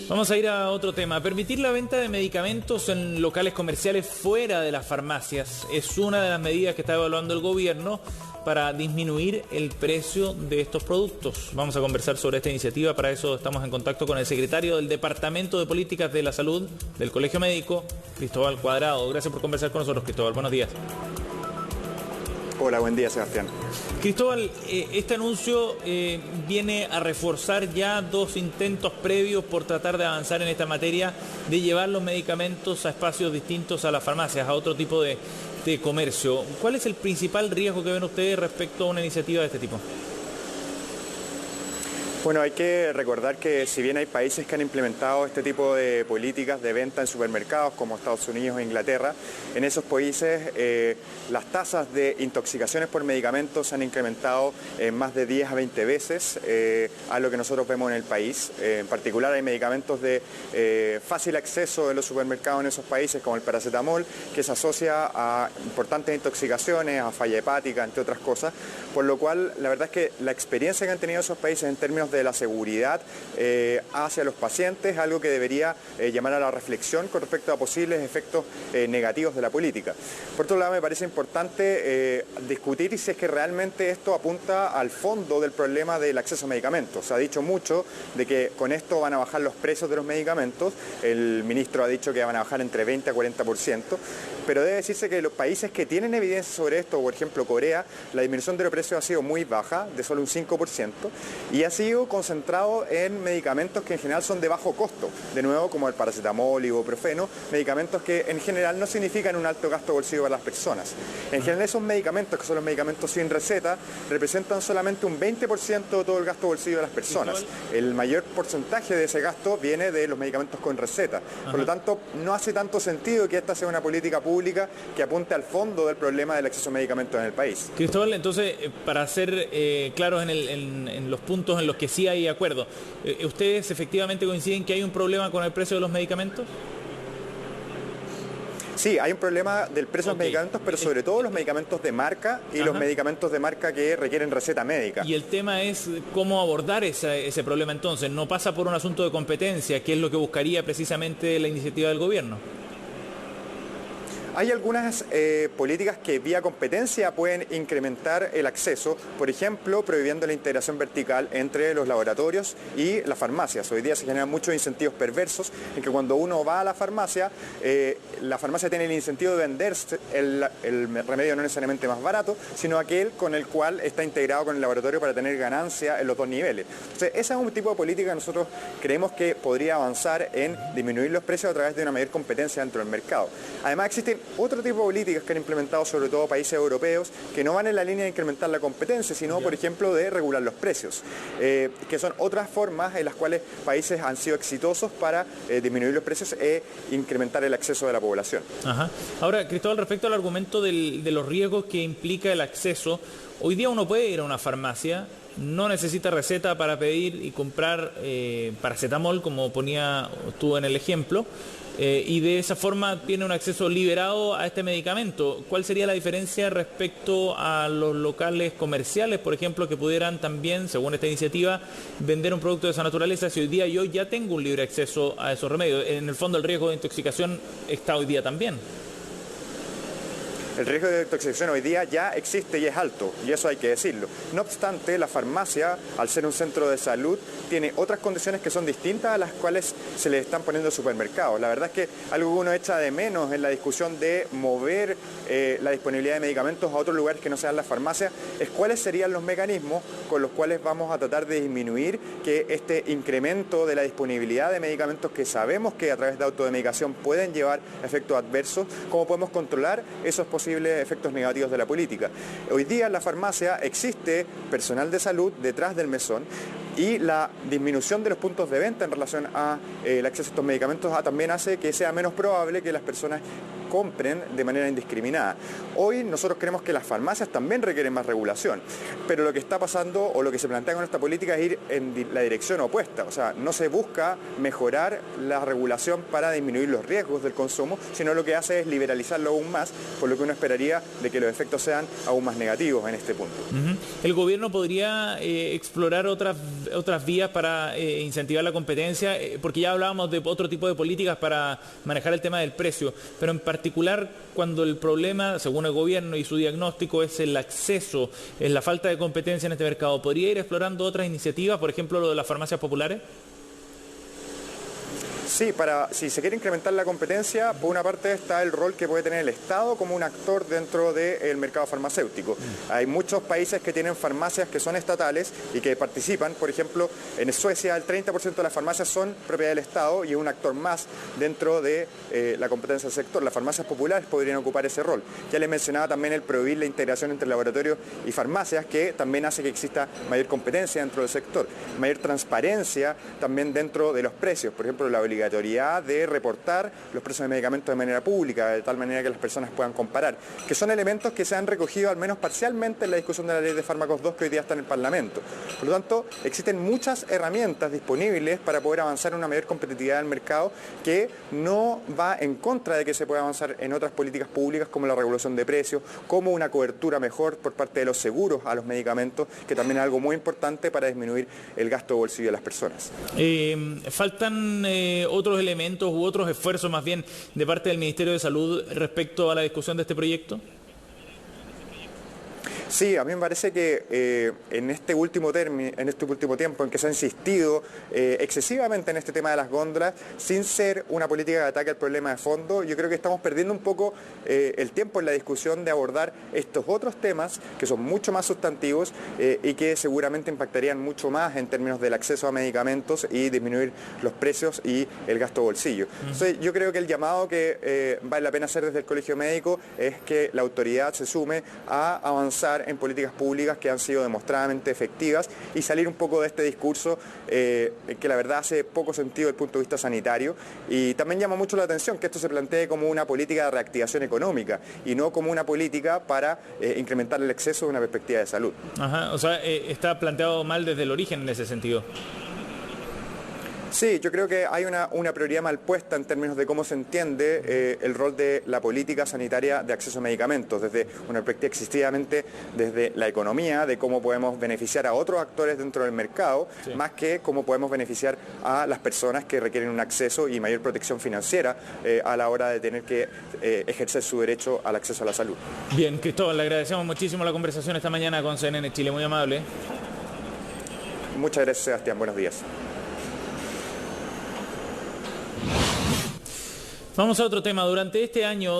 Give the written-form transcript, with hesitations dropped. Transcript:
Vamos a ir a otro tema. Permitir la venta de medicamentos en locales comerciales fuera de las farmacias es una de las medidas que está evaluando el gobierno para disminuir el precio de estos productos. Vamos a conversar sobre esta iniciativa. Para eso estamos en contacto con el secretario del Departamento de Políticas de la Salud del Colegio Médico, Cristóbal Cuadrado. Gracias por conversar con nosotros, Cristóbal. Buenos días. Hola, buen día, Sebastián. Cristóbal, este anuncio viene a reforzar ya dos intentos previos por tratar de avanzar en esta materia, de llevar los medicamentos a espacios distintos a las farmacias, a otro tipo de comercio. ¿Cuál es el principal riesgo que ven ustedes respecto a una iniciativa de este tipo? Bueno, hay que recordar que si bien hay países que han implementado este tipo de políticas de venta en supermercados como Estados Unidos e Inglaterra, en esos países las tasas de intoxicaciones por medicamentos se han incrementado más de 10 a 20 veces a lo que nosotros vemos en el país. En particular hay medicamentos de fácil acceso en los supermercados en esos países como el paracetamol, que se asocia a importantes intoxicaciones, a falla hepática, entre otras cosas, por lo cual la verdad es que la experiencia que han tenido esos países en términos de la seguridad hacia los pacientes es algo que debería llamar a la reflexión con respecto a posibles efectos negativos de la política. Por otro lado, me parece importante discutir si es que realmente esto apunta al fondo del problema del acceso a medicamentos. Se ha dicho mucho de que con esto van a bajar los precios de los medicamentos. El ministro ha dicho que van a bajar entre 20 a 40%, pero debe decirse que los países que tienen evidencia sobre esto, por ejemplo Corea, la disminución de los precios ha sido muy baja, de solo un 5%, y ha sido concentrado en medicamentos que en general son de bajo costo, de nuevo como el paracetamol, ibuprofeno, medicamentos que en general no significan un alto gasto bolsillo para las personas. En general esos medicamentos, que son los medicamentos sin receta, representan solamente un 20% de todo el gasto bolsillo de las personas. El mayor porcentaje de ese gasto viene de los medicamentos con receta. Por lo tanto, no hace tanto sentido que esta sea una política pública que apunte al fondo del problema del acceso a medicamentos en el país. Cristóbal, entonces, para ser claros en los puntos en los que sí hay acuerdo, ¿ustedes efectivamente coinciden que hay un problema con el precio de los medicamentos? Sí, hay un problema del precio de los medicamentos, pero sobre todo los medicamentos de marca y los medicamentos de marca que requieren receta médica. Y el tema es cómo abordar ese problema entonces. ¿No pasa por un asunto de competencia, que es lo que buscaría precisamente la iniciativa del gobierno? Hay algunas políticas que vía competencia pueden incrementar el acceso, por ejemplo, prohibiendo la integración vertical entre los laboratorios y las farmacias. Hoy día se generan muchos incentivos perversos en que cuando uno va a la farmacia tiene el incentivo de vender el remedio no necesariamente más barato, sino aquel con el cual está integrado con el laboratorio para tener ganancia en los dos niveles. Entonces, ese es un tipo de política que nosotros creemos que podría avanzar en disminuir los precios a través de una mayor competencia dentro del mercado. Además, existen otro tipo de políticas que han implementado sobre todo países europeos que no van en la línea de incrementar la competencia, sino por ejemplo de regular los precios, que son otras formas en las cuales países han sido exitosos para disminuir los precios e incrementar el acceso de la población. Ahora, Cristóbal, respecto al argumento de los riesgos que implica el acceso, hoy día uno puede ir a una farmacia, no necesita receta para pedir y comprar paracetamol, como ponía tú en el ejemplo, y de esa forma tiene un acceso liberado a este medicamento. ¿Cuál sería la diferencia respecto a los locales comerciales, por ejemplo, que pudieran también, según esta iniciativa, vender un producto de esa naturaleza si hoy día yo ya tengo un libre acceso a esos remedios? En el fondo el riesgo de intoxicación está hoy día también. El riesgo de intoxicación hoy día ya existe y es alto, y eso hay que decirlo. No obstante, la farmacia, al ser un centro de salud, tiene otras condiciones que son distintas a las cuales se le están poniendo supermercados. La verdad es que algo que uno echa de menos en la discusión de mover la disponibilidad de medicamentos a otros lugares que no sean las farmacias es cuáles serían los mecanismos con los cuales vamos a tratar de disminuir que este incremento de la disponibilidad de medicamentos que sabemos que a través de automedicación pueden llevar efectos adversos, cómo podemos controlar esos posibles efectos negativos de la política. Hoy día en la farmacia existe personal de salud detrás del mesón y la disminución de los puntos de venta en relación a el acceso a estos medicamentos también hace que sea menos probable que las personas compren de manera indiscriminada. Hoy nosotros creemos que las farmacias también requieren más regulación, pero lo que está pasando o lo que se plantea con esta política es ir en la dirección opuesta. O sea, no se busca mejorar la regulación para disminuir los riesgos del consumo, sino lo que hace es liberalizarlo aún más, por lo que uno esperaría de que los efectos sean aún más negativos en este punto. ¿El gobierno podría explorar otras vías para incentivar la competencia? Porque ya hablábamos de otro tipo de políticas para manejar el tema del precio, pero en particular cuando el problema, según el gobierno y su diagnóstico, es el acceso, es la falta de competencia en este mercado, ¿podría ir explorando otras iniciativas, por ejemplo lo de las farmacias populares? Sí, si se quiere incrementar la competencia, por una parte está el rol que puede tener el Estado como un actor dentro del mercado farmacéutico. Hay muchos países que tienen farmacias que son estatales y que participan. Por ejemplo, en Suecia el 30% de las farmacias son propiedad del Estado y es un actor más dentro de la competencia del sector. Las farmacias populares podrían ocupar ese rol. Ya les mencionaba también el prohibir la integración entre laboratorios y farmacias, que también hace que exista mayor competencia dentro del sector, mayor transparencia también dentro de los precios. Por ejemplo, la obligatoriedad de reportar los precios de medicamentos de manera pública, de tal manera que las personas puedan comparar, que son elementos que se han recogido al menos parcialmente en la discusión de la ley de fármacos 2 que hoy día está en el Parlamento. Por lo tanto, existen muchas herramientas disponibles para poder avanzar en una mayor competitividad del mercado que no va en contra de que se pueda avanzar en otras políticas públicas como la regulación de precios, como una cobertura mejor por parte de los seguros a los medicamentos, que también es algo muy importante para disminuir el gasto de bolsillo de las personas. ¿Faltan otros elementos u otros esfuerzos más bien de parte del Ministerio de Salud respecto a la discusión de este proyecto? Sí, a mí me parece que en este último tiempo en que se ha insistido excesivamente en este tema de las góndolas, sin ser una política que ataque al problema de fondo, yo creo que estamos perdiendo un poco el tiempo en la discusión de abordar estos otros temas que son mucho más sustantivos y que seguramente impactarían mucho más en términos del acceso a medicamentos y disminuir los precios y el gasto de bolsillo. Entonces, yo creo que el llamado que vale la pena hacer desde el Colegio Médico es que la autoridad se sume a avanzar en políticas públicas que han sido demostradamente efectivas y salir un poco de este discurso que la verdad hace poco sentido desde el punto de vista sanitario, y también llama mucho la atención que esto se plantee como una política de reactivación económica y no como una política para incrementar el acceso de una perspectiva de salud. Ajá, o sea, está planteado mal desde el origen en ese sentido. Sí, yo creo que hay una prioridad mal puesta en términos de cómo se entiende el rol de la política sanitaria de acceso a medicamentos, desde una perspectiva excesivamente desde la economía, de cómo podemos beneficiar a otros actores dentro del mercado, sí, más que cómo podemos beneficiar a las personas que requieren un acceso y mayor protección financiera a la hora de tener que ejercer su derecho al acceso a la salud. Bien, Cristóbal, le agradecemos muchísimo la conversación esta mañana con CNN Chile, muy amable. Muchas gracias, Sebastián, buenos días. Vamos a otro tema. Durante este año